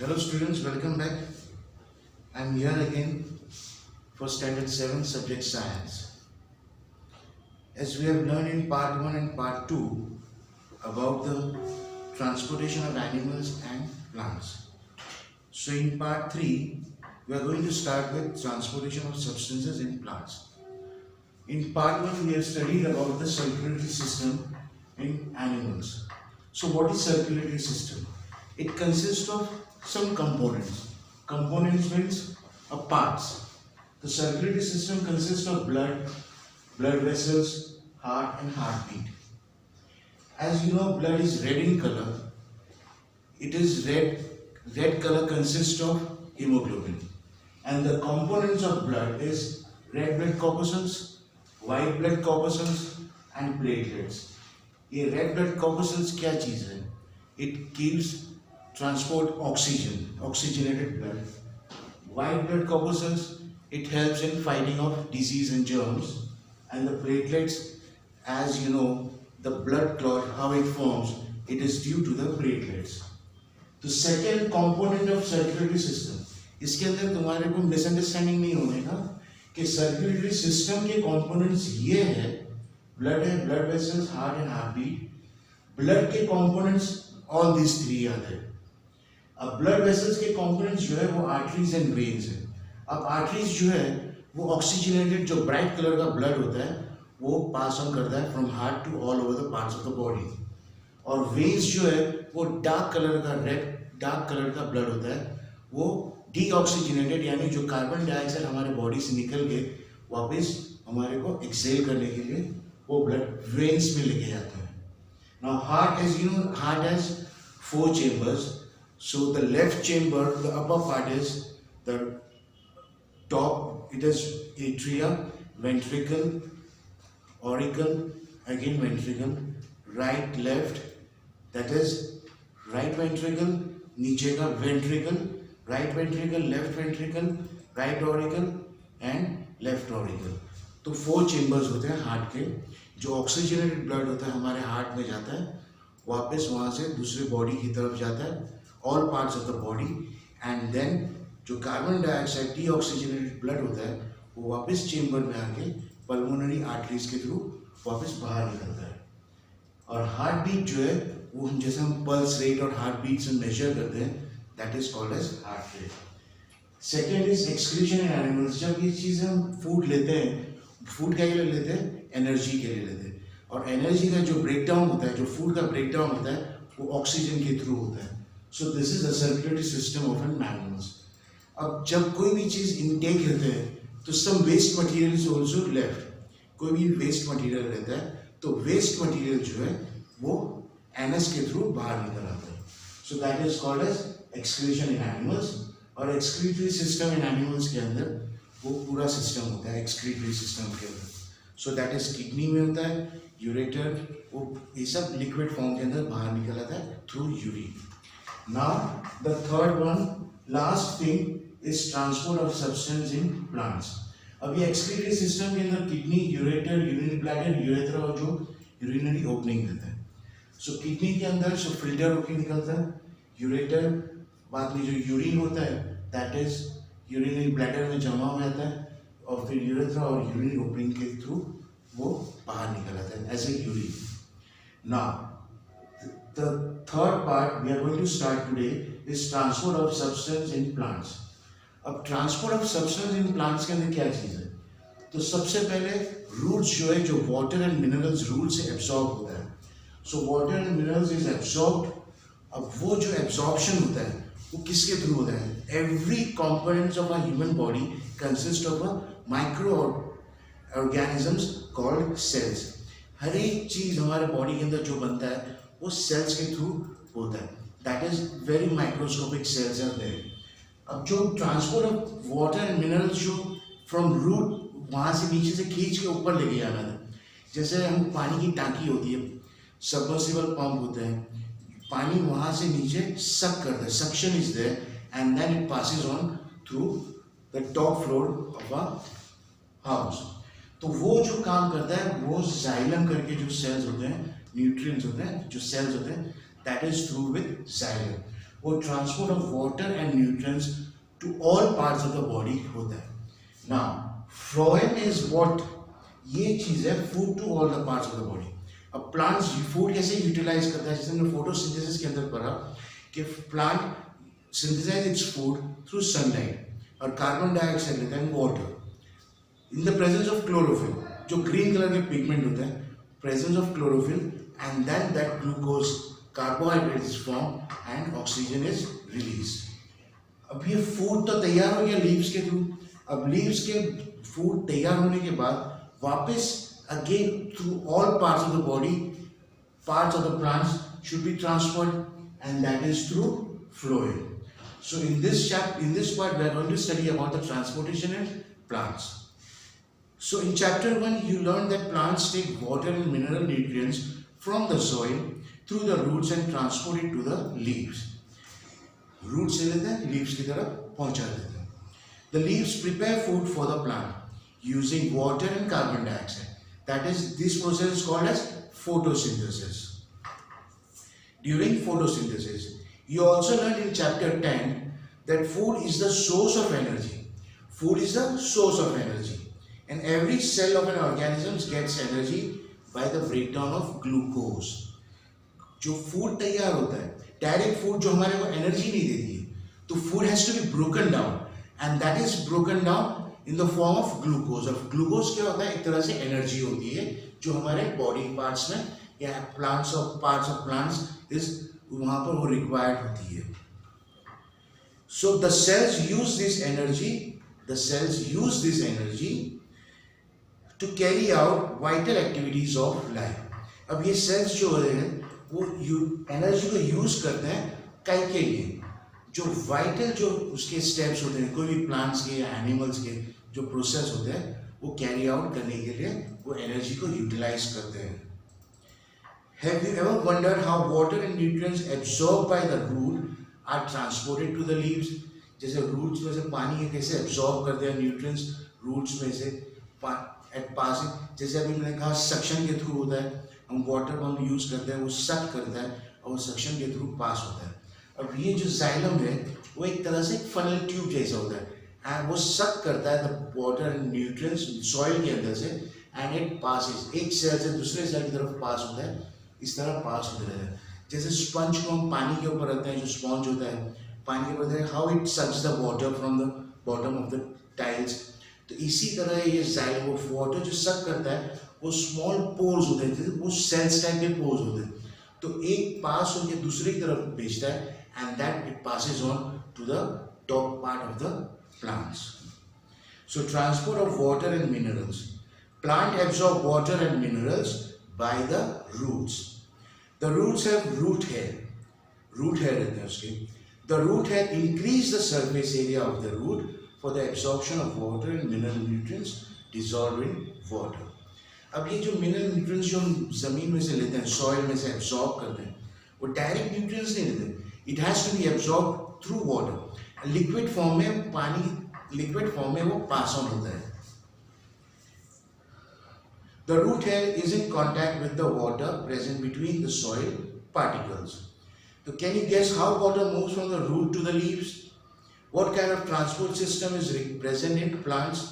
Hello students, welcome back. I am here again for Standard 7 subject Science. As we have learned in part 1 and part 2 about the transportation of animals and plants. So in part 3, we are going to start with transportation of substances in plants. In part 1, we have studied about the circulatory system in animals. So what is circulatory system? It consists of some components. Components means parts. The circulatory system consists of blood vessels, heart and heartbeat. As you know, blood is red in color. It is red. Red color consists of hemoglobin. And the components of blood is red blood corpuscles, white blood corpuscles and platelets. ये red blood corpuscles क्या चीज़ है? It gives transport oxygen, oxygenated blood. White blood corpuscles, it helps in fighting off disease and germs. And the platelets, as you know, the blood clot, how it forms, it is due to the platelets. The second component of circulatory system, इसके अंदर तुम्हारे को misunderstanding नहीं होने का कि circulatory system के components ये है, ब्लड है, blood vessels, heart and heartbeat. Blood के components all this three are there. अब ब्लड वेसल्स के कंपोनेंट्स जो है वो आर्टरीज एंड वेन्स है. अब आर्टरीज जो है वो ऑक्सीजनेटेड जो ब्राइट कलर का ब्लड होता है वो पास ऑन करता है from heart to all over the parts of the body. और वेन्स जो है वो डार्क कलर का रेड डार्क कलर का ब्लड होता है, वो डीऑक्सीजनेटेड यानी जो कार्बन डाइऑक्साइड हमारे बॉडी से निकल के वापस हमारे को एक्सेल करने के लिए वो ब्लड वेन्स में लेके जाता है. Now heart, as you know, heart has 4 chambers. So the left chamber, the upper part is the top, it is atria, ventricle, auricle, again ventricle, right, left, that is right ventricle, नीचे का ventricle, right ventricle, left ventricle, right auricle and left auricle. तो 4 chambers होते हैं heart के. जो oxygenated blood होता है हमारे हार्ट में जाता है, वापस वहाँ से दूसरे बॉडी की तरफ जाता है, all parts of the body, and then जो कार्बन डाइऑक्साइड डीऑक्सीजनेटेड ब्लड होता है वो वापस चेम्बर में आके पल्मोनरी आर्टरीज के थ्रू वापस बाहर निकलता है. और हार्ट बीट जो है वो हम जैसे हम पल्स रेट और हार्ट बीट से मेजर करते हैं, that is called as heart rate. Second is excretion in animals. जब ये चीज़ हम फूड लेते हैं, फूड के लिए लेते हैं, एनर्जी के लिए लेते हैं. और एनर्जी का जो ब्रेकडाउन होता है, जो फूड का ब्रेकडाउन होता है वो ऑक्सीजन के थ्रू होता है. So this is the circulatory system of an animals. अब जब कोई भी चीज़ इनटेक लेते हैं तो some waste material is also left. कोई भी वेस्ट मटेरियल रहता है तो वेस्ट मटेरियल जो है वो एनस के थ्रू बाहर निकल आता है. So that is called as excretion in animals. और एक्सक्रीटरी सिस्टम इन एनिमल्स के अंदर वो पूरा सिस्टम होता है एक्सक्रीटरी सिस्टम के अंदर. सो दैट इज किडनी में होता है, यूरेटर, वो ये सब लिक्विड फॉर्म के अंदर बाहर निकल आता है through urine. Now the third one, last thing is transport of substance in plants. अब ये एक्सक्रीटरी सिस्टम के अंदर kidney, ureter, urinary bladder, urethra और जो यूरिनरी ओपनिंग देता है. सो किडनी के अंदर सो फिल्टर होकर निकलता है. यूरेटर बाद में जो यूरिन होता है दैट इज यूरिनरी ब्लैडर में जमा हो जाता है और फिर यूरेथ्रा और यूरिनरी ओपनिंग के थ्रू वो बाहर निकल आता है as a urine. Now the third part we are going to start today is transport of substance in plants. अब transport of substance in plants के अंदर क्या चीज़ है? तो सबसे पहले roots जो है, जो water and minerals root से absorb होता है. So water and minerals is absorbed. अब वो जो absorption होता है वो किसके थ्रू होता है? Every component of a human body consists of a micro organisms called cells. हर एक चीज़ हमारे बॉडी के अंदर जो बनता है वो सेल्स के थ्रू होता है. That is very microscopic cells are there. अब जो transport of water and minerals जो फ्रॉम रूट वहाँ से नीचे से खींच के ऊपर लेके जाना था. जैसे हम पानी की टांकी होती है, सबमर्सिबल पंप होते हैं, पानी वहाँ से नीचे सक करता है, suction is there and then it passes on through the top floor of a house. तो वो जो काम करता है वो जाइलम करके जो सेल्स होते हैं, न्यूट्रिएंट्स होते हैं, जो सेल्स होते हैं, that is through with xylem. वो transport of water and nutrients to all parts of the body होता है. नाउ फ्लोएम इज व्हाट, ये चीज है food to all the parts of the body. अब प्लांट्स फूड कैसे यूटिलाइज करता है, जैसे हमने फोटोसिंथेसिस के अंदर पढ़ा कि plant synthesise its food through sunlight और कार्बन डाइऑक्साइड लेता है water in the presence of chlorophyll, जो ग्रीन कलर के पिगमेंट होता है, presence of chlorophyll, and then that glucose carbohydrate is form and oxygen is release. अब ये food तो तैयार हो गया लीव्स के थ्रू. अब लीव्स के फूड तैयार होने के बाद वापस again through all parts of the body, parts of the plants should be transferred, and that is through phloem. So in this part we are going to study about the transportation in plants. So in chapter 1 you learned that plants take water and mineral nutrients from the soil through the roots and transport it to the leaves. Roots से लेते हैं leaves की तरफ पहुंचा देते हैं. The leaves prepare food for the plant using water and carbon dioxide. That is, this process is called as photosynthesis. During photosynthesis, you also learned in chapter 10 that food is the source of energy. Food is the source of energy, and every cell of an organism gets energy by the breakdown of glucose. जो food तैयार होता है, direct food जो हमारे को energy नहीं देती है, तो food has to be broken down, and that is broken down in the form of glucose. और ग्लूकोज क्या होता है, एक तरह से एनर्जी होती है जो हमारे बॉडी पार्ट्स में या पार्ट्स ऑफ प्लांट्स इज वहां पर वो रिक्वायर्ड होती है. So the cells use this energy to carry out vital activities of life. अब ये सेल्स जो है वो एनर्जी को यूज करते हैं कई के लिए, जो वाइटल जो उसके स्टेप्स होते हैं कोई भी प्लांट्स के या एनिमल्स के जो प्रोसेस होते हैं वो कैरी आउट करने के लिए वो एनर्जी को यूटिलाइज करते हैं. Have you ever wondered how water and nutrients absorb by the root are transported to the leaves. जैसे रूट्स में से पानी कैसे एब्सॉर्ब करते हैं न्यूट्रिएंट्स रूट्स में से एट पासिंग, जैसे अभी मैंने कहा सक्शन के थ्रू होता है, हम वाटर पंप यूज करते हैं, वो सक करता है और वो सक्शन के थ्रू पास होता है. अब ये जो जाइलम है वो एक तरह से फनल ट्यूब जैसा होता है एंड वो सक करता है the water and nutrients soil के अंदर से एंड इट पासेस एक सेल से दूसरे सेल की तरफ पास होता है, इस तरह पास होते रहता है. जैसे स्पंज को हम पानी के ऊपर रखते हैं, जो स्पंज होता है पानी के ऊपर, how it sucks the water from the bottom of the tiles, तो इसी तरह ये जाइलम वो वाटर जो सक करता है वो स्मॉल पोर्स होते हैं, वो सेल्स टाइप के पोर्स होते हैं, तो एक पास होकर दूसरी तरफ भेजता है and that it passes on to the top part of the plants. So transport of water and minerals. Plant absorb water and minerals by the roots. The roots have root hair. Root hair रहते हैं उसके. The root hair increase the surface area of the root for the absorption of water and mineral nutrients dissolved in water. अब ये जो mineral nutrients जो हम जमीन में से लेते हैं, soil में से absorb करते हैं, वो direct nutrients नहीं लेते. It has to be absorbed through water. Liquid form में वो pass on होता है. The root hair is in contact with the water present between the soil particles. So can you guess how water moves from the root to the leaves? What kind of transport system is present in plants?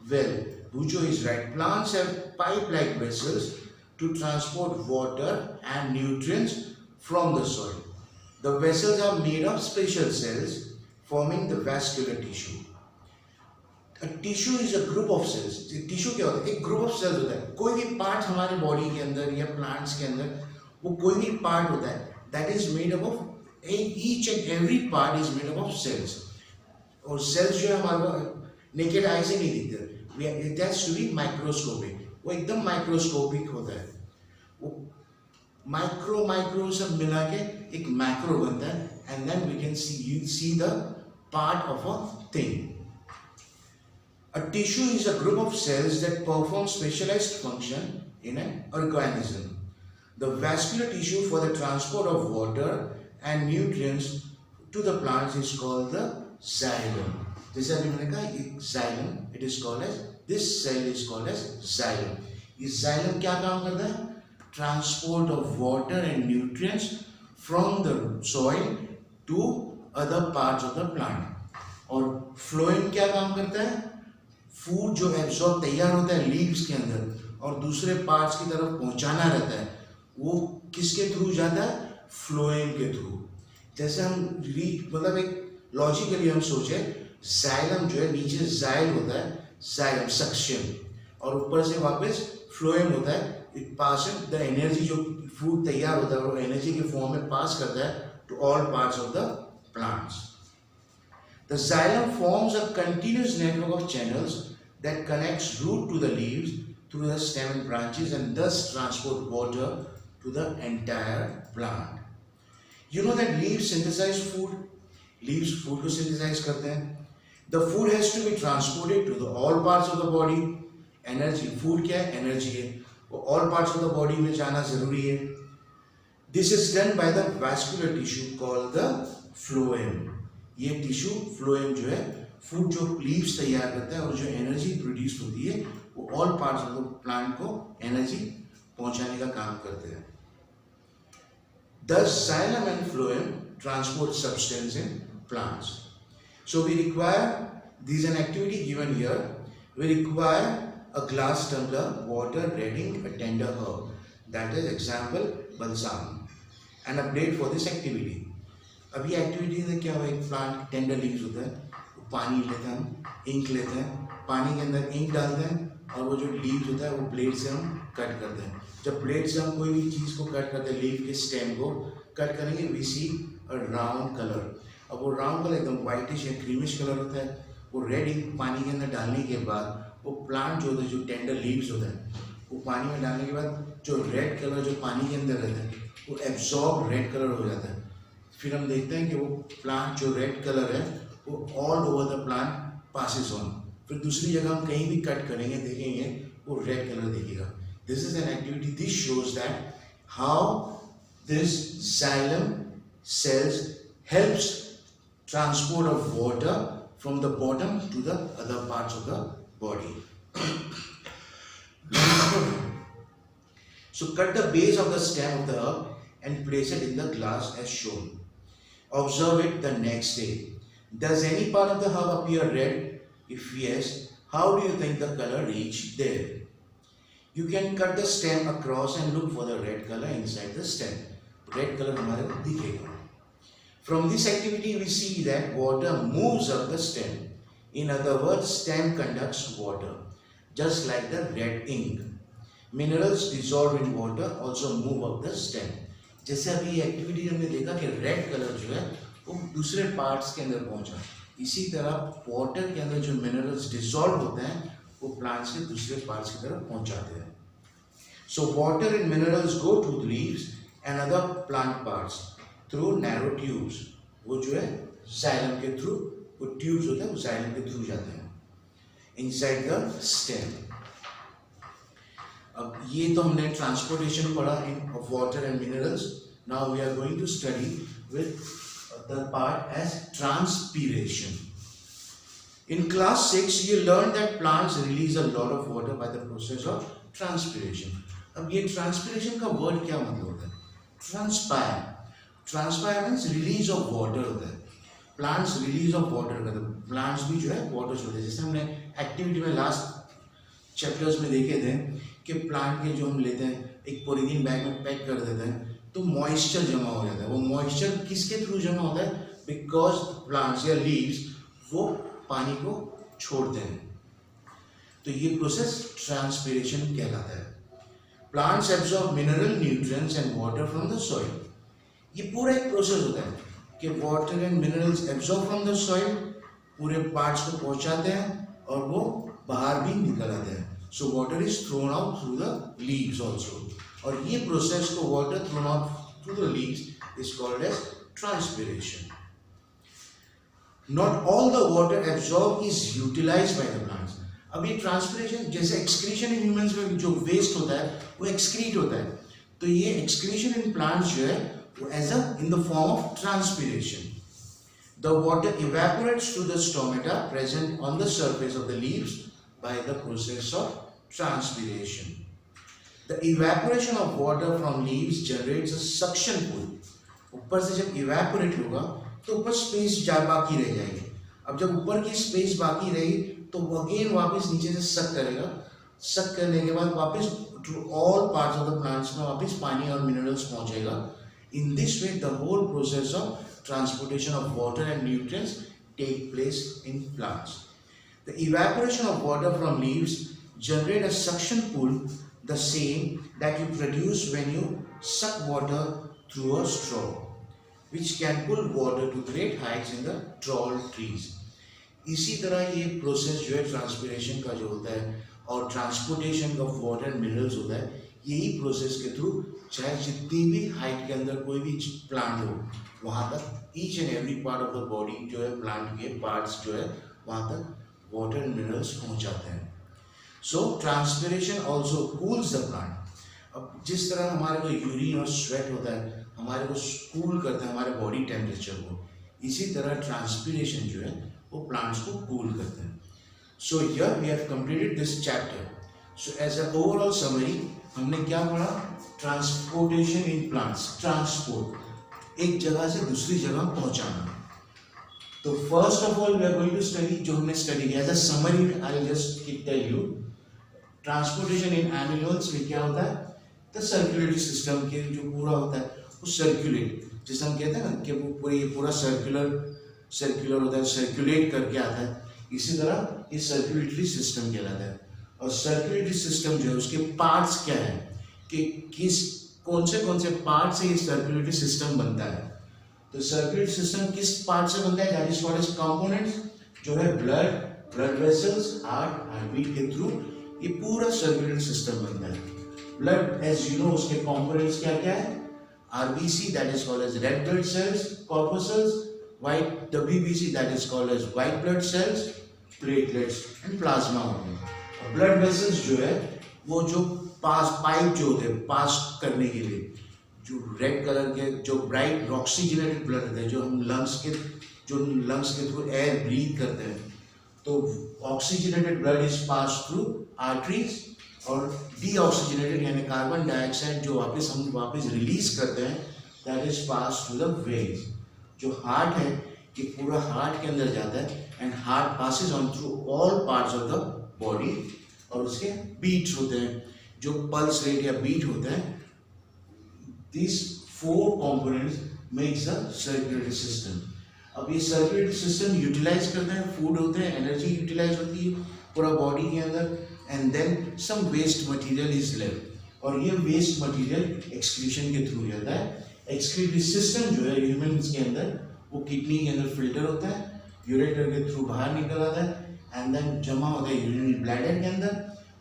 Well, Bujo is right. Plants have pipe-like vessels to transport water and nutrients from the soil. The vessels are made of special cells forming the vascular tissue. A tissue is a group of cells. Tissue क्या होता है? एक group of cells होता है. कोई भी part हमारे body के अंदर या plants के अंदर वो कोई भी part होता है. That is made up of each and every part is made up of cells. और cells जो है हमारे naked eye से नहीं दिखते. It has to be microscopic. वो एकदम microscopic होता है. वो माइक्रो सब मिला के एक मैक्रो बनता है and then we can see the part of a thing. A tissue is a group of cells that perform specialized function in an organism. The vascular tissue for the transport of water and nutrients to the plants is called the xylem. जैसे अभी मैंने कहा xylem, it is called as, this cell is called as xylem. ये xylem क्या काम करता है? Transport of water and nutrients from the soil to other parts of the plant. और फ्लोएम क्या काम करता है? फूड जो एब्जॉर्ब तैयार होता है लीव्स के अंदर और दूसरे पार्ट्स की तरफ पहुंचाना रहता है, वो किसके थ्रू जाता है? फ्लोएम के थ्रू। जैसे हम मतलब एक लॉजिकली हम सोचे, जाइलम जो है नीचे जाइल होता है, जाइलम सक्शन, और ऊपर से वापस फ्लोएम होता है, इट पास द एनर्जी, जो फूड तैयार होता है वो एनर्जी के फॉर्म में पास करता है to all parts of the plants. The xylem forms a continuous network of channels that connects root to the leaves through the stem and branches and thus transport water to the entire plant. You know that leaves synthesize food. Leaves food को synthesize करते हैं. The food has to be transported to the all parts of the body. Energy, food क्या है? Energy है. वो all parts of the body में जाना जरूरी है. This is done by the vascular tissue called the phloem. ये tissue phloem जो है फूड जो लीव्स तैयार करता है और जो एनर्जी प्रोड्यूस होती है वो all parts of the plant को एनर्जी पहुंचाने का काम करते हैं। Thus xylem and phloem transport substance in plants. So we require, this is an activity given here, we require a glass tumbler, water, reading, a tender herb, that is example balsam, and a plate for this activity. अभी activity में क्या हुआ, एक plant tender leaves होता है, वो पानी लेते हैं, हम इंक लेते हैं, पानी के अंदर इंक डालते हैं और वो जो लीव्स होता है वो ब्लेड से हम कट करते हैं। जब ब्लेड से हम कोई भी चीज़ को कट करते हैं, लीव के स्टेम को कट करेंगे, we see a round colour. अब वो राउंड कलर एकदम वाइटिश या क्रीमिश कलर होता है। वो रेड इंक पानी के अंदर डालने के बाद वो प्लांट जो होता है, जो टेंडर लीव्स होता है, वो पानी में डालने के बाद जो रेड कलर जो पानी के अंदर रहता है वो एब्जॉर्ब रेड कलर हो जाता है। फिर हम देखते हैं कि वो प्लांट जो रेड कलर है वो all over the plant passes on. फिर दूसरी जगह हम कहीं भी कट करेंगे, देखेंगे वो रेड कलर दिखेगा। This is an activity, this shows that how this xylem cells helps transport of water from the bottom to the other parts of the body. So cut the base of the stem of the herb and place it in the glass as shown. Observe it the next day. Does any part of the herb appear red? If yes, how do you think the color reached there? You can cut the stem across and look for the red color inside the stem. Red color हमारे को दिखेगा. From this activity we see that water moves up the stem. In other words, stem conducts water, just like the red ink. Minerals dissolved in water also move up the stem. जैसे अभी ये activity हमने देखा कि red colour जो है वो दूसरे पार्ट्स के अंदर पहुंचा, इसी तरह वाटर के अंदर जो मिनरल्स डिसॉल्व होते हैं वो प्लांट्स के दूसरे पार्ट्स की तरफ पहुंचाते हैं। So water and minerals go to the leaves and other plant parts through narrow tubes. वो जो है जाइलम के थ्रू, वो ट्यूब्स होते हैं वो जाइलम के थ्रू जाते हैं इनसाइड द स्टेम। अब ये तो हमने ट्रांसपोर्टेशन पढ़ा in of water and minerals. Now we are going to study with the part as transpiration. In class 6 you learned that plants release a lot of water by the process of transpiration. अब ये transpiration का word क्या मतलब होता है? Transpire. Transpire means release of water होता है। Plants release of water करते हैं। Plants भी जो है water छोड़ते हैं। जैसे हमने activity में last chapters में देखे थे कि plant के जो हम लेते हैं एक पॉलीथीन बैग में पैक कर देते हैं तो moisture जमा हो जाता है। वो moisture किसके थ्रू जमा होता है? Because plants या leaves वो पानी को छोड़ते हैं, तो ये प्रोसेस ट्रांसपीरेशन कहलाता है। Plants absorb mineral nutrients and water from the soil. ये पूरा एक प्रोसेस होता है कि water and minerals absorb from the soil, पूरे पार्ट्स को पहुंचाते हैं और वो बाहर भी निकल आते हैं। So water is thrown out through the leaves also, और ये प्रोसेस को water thrown out through the leaves is called as transpiration. Not all the water absorbed is utilized by the plants. अब ये ट्रांसपीरेशन जैसे excretion in humans में जो waste होता है वो एक्सक्रीट होता है, तो ये एक्सक्रीशन इन प्लांट्स जो है वो as a in the form of transpiration. The water evaporates to the stomata present on the surface of the leaves by the process of transpiration. The evaporation of water from leaves generates a suction pull. ऊपर से जब evaporate होगा तो ऊपर space बाकी रह जाएगी। अब जब ऊपर की स्पेस बाकी रही तो वो अगेन वापस नीचे से सक करेगा, सक करने के बाद वापस to all parts of the plants में वापस पानी और मिनरल्स पहुंचेगा। In this way the whole process of transportation of water and nutrients take place in plants. The evaporation of water from leaves generate a suction pool, the same that you produce when you suck water through a straw, which can pull water to great heights in the tall trees. इसी तरह ये process जो है transpiration का जो होता है और transportation of water and minerals होता है, यही प्रोसेस के थ्रू चाहे जितनी भी हाइट के अंदर कोई भी प्लांट हो वहाँ तक each and every part of the body जो है प्लांट के पार्ट्स जो है वहाँ तक वाटर एंड मिनरल्स पहुँच जाते हैं। So transpiration also cools the plant. अब जिस तरह हमारे को यूरिन और स्वेट होता है हमारे को कूल करता है हमारे बॉडी टेम्परेचर को, इसी तरह ट्रांसपिरेशन जो है वो प्लांट्स को कूल करते हैं। So here we have completed this chapter. So as a overall summary हमने क्या पढ़ा? ट्रांसपोर्टेशन इन प्लांट्स, ट्रांसपोर्ट, एक जगह से दूसरी जगह पहुंचाना। तो first of all we are going to study, जो हमने स्टडी किया as a summary I will just tell you. Transportation in animals में क्या होता है? द सर्कुलेटरी सिस्टम के जो पूरा होता है वो सर्कुलेट, जैसे हम कहते हैं ना कि वो पूरा सर्कुलर होता है, सर्कुलेट करके आता है, इसी तरह ये सर्कुलेटरी सिस्टम कहलाता है। और सर्कुलेटरी सिस्टम जो है उसके पार्ट्स क्या है कि कौन से पार्ट से ये सर्कुलेटरी सिस्टम बनता है। तो सर्कुलेटरी सिस्टम किस पार्ट से बनता है? That is called as components, जो है ब्लड वेसल्स, हार्टबीट के थ्रू ये पूरा सर्कुलेटरी सिस्टम बनता है। ब्लड एज यू नो उसके कंपोनेंट्स क्या क्या है? RBC that is called as red blood cells, corpuscles, white WBC that is called as white blood cells, platelets and plasma होते हैं। ब्लड वेसल्स जो है वो जो पाइप जो होते हैं पास करने के लिए, जो रेड कलर के जो ब्राइट ऑक्सीजनेटेड ब्लड होते हैं, जो हम लंग्स के थ्रू एयर ब्रीथ करते हैं, तो oxygenated blood is pass through arteries, और डीऑक्सीजनेटेड यानी कार्बन डाइऑक्साइड जो हम वापस रिलीज करते हैं that is pass through the veins. जो हार्ट है ये पूरा हार्ट के अंदर जाता है and heart passes on through all parts of the body, और उसके बीट्स होते हैं जो पल्स रेट या बीट होते हैं। These four components makes a circulatory system. अब ये सर्कुलेटरी सिस्टम यूटिलाइज करते हैं, फूड होते हैं, एनर्जी यूटिलाइज होती है पूरा बॉडी के अंदर, and then some waste material is left, और ये वेस्ट मटेरियल एक्सक्रीशन के थ्रू जाता है। एक्सक्रीटरी सिस्टम जो है ह्यूमंस के अंदर वो किडनी के अंदर फिल्टर होता है, यूरेटर के थ्रू बाहर निकल आता है एंड देन जमा होता है यूरिनरी ब्लैडर के अंदर,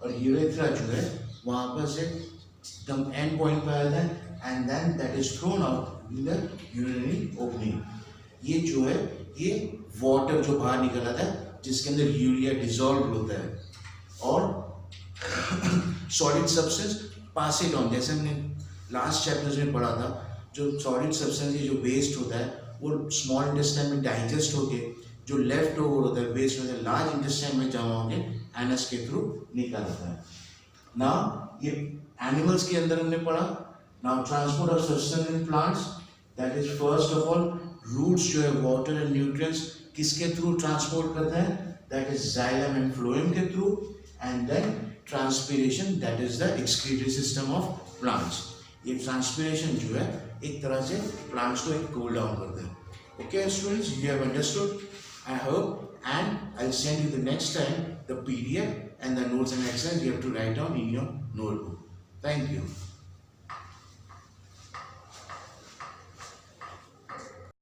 और यूरेथ्रा जो है वहाँ पर से एकदम एंड पॉइंट पर आता है and then that is thrown out in the urinary opening। ये जो है ये वाटर जो बाहर निकल आता है जिसके अंदर यूरिया डिसॉल्व होता है, और solid substance pass it on, जैसे हमने लास्ट चैप्टर्स में पढ़ा था, जो सॉलिड सब्सटेंस ये जो वेस्ट होता है वो स्मॉल इंटेस्टाइन में डाइजेस्ट होके जो लेफ्ट ओवर होता है वेस्ट होता है लार्ज इंटेस्टाइन में जमा होके एनस के थ्रू निकल आता है। ना ये एनिमल्स के अंदर हमने पढ़ा। Now transport of substance in plants, that is first of all roots जो है water and nutrients किसके थ्रू ट्रांसपोर्ट करते हैं? That is xylem and phloem के through, and then transpiration that is the excretory system of plants। ये transpiration जो है एक तरह से plants को एक cool down करता है। Okay students, you have understood I hope, and I'll send you the next time the PDF and the notes and exercises you have to write down in your notebook. Thank you.